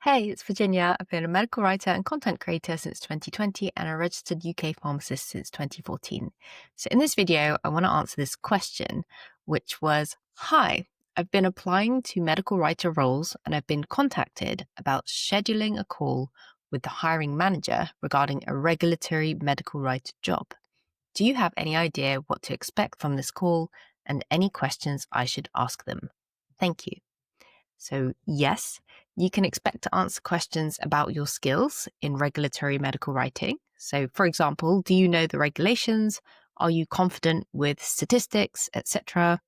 Hey, it's Virginia. I've been a medical writer and content creator since 2020 and a registered UK pharmacist since 2014. So in this video, I want to answer this question, which was, hi, I've been applying to medical writer roles and I've been contacted about scheduling a call with the hiring manager regarding a regulatory medical writer job. Do you have any idea what to expect from this call and any questions I should ask them? Thank you. So yes, you can expect to answer questions about your skills in regulatory medical writing. So for example, do you know the regulations? Are you confident with statistics, etc.?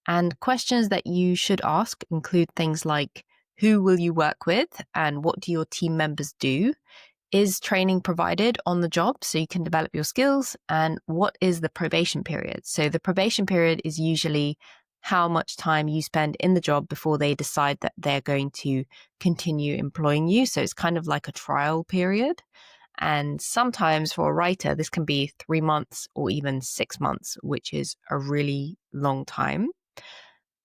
And questions that you should ask include things like, who will you work with and what do your team members do? Is training provided on the job so you can develop your skills? And what is the probation period? So the probation period is usually how much time you spend in the job before they decide that they're going to continue employing you. So it's kind of like a trial period. And sometimes for a writer, this can be 3 months or even 6 months, which is a really long time.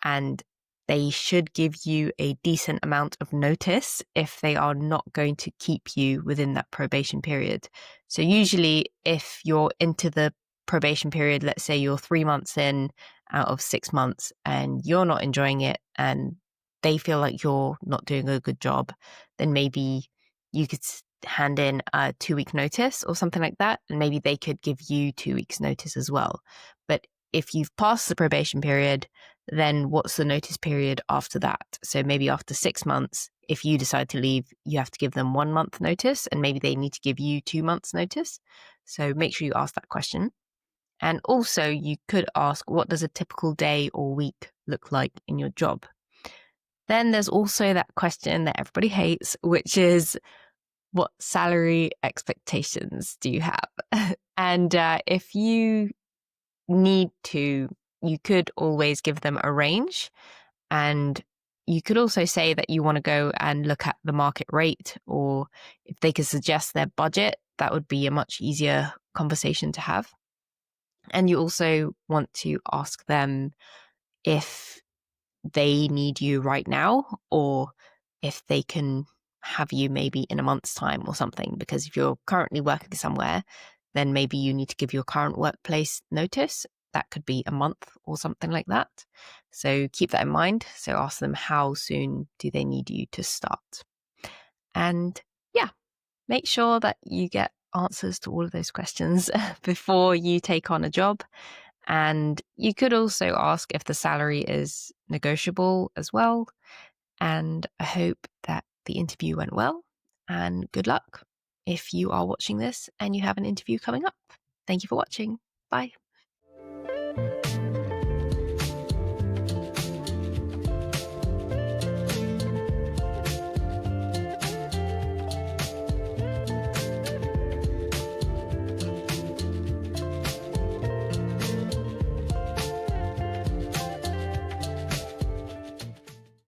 And they should give you a decent amount of notice if they are not going to keep you within that probation period. So usually if you're into the probation period, let's say you're 3 months in out of 6 months and you're not enjoying it and they feel like you're not doing a good job, then maybe you could hand in a 2-week notice or something like that. And maybe they could give you 2 weeks notice as well. But if you've passed the probation period, then what's the notice period after that? So maybe after 6 months, if you decide to leave, you have to give them 1 month notice and maybe they need to give you 2 months notice. So make sure you ask that question. And also you could ask, what does a typical day or week look like in your job? Then there's also that question that everybody hates, which is, what salary expectations do you have? And if you need to, you could always give them a range. And you could also say that you want to go and look at the market rate, or if they could suggest their budget, that would be a much easier conversation to have. And you also want to ask them if they need you right now or if they can have you maybe in a month's time or something. Because if you're currently working somewhere, then maybe you need to give your current workplace notice. That could be a month or something like that. So keep that in mind. So ask them, how soon do they need you to start? And yeah, make sure that you get answers to all of those questions before you take on a job. And you could also ask if the salary is negotiable as well. And I hope that the interview went well, and good luck if you are watching this and you have an interview coming up. Thank you for watching. Bye.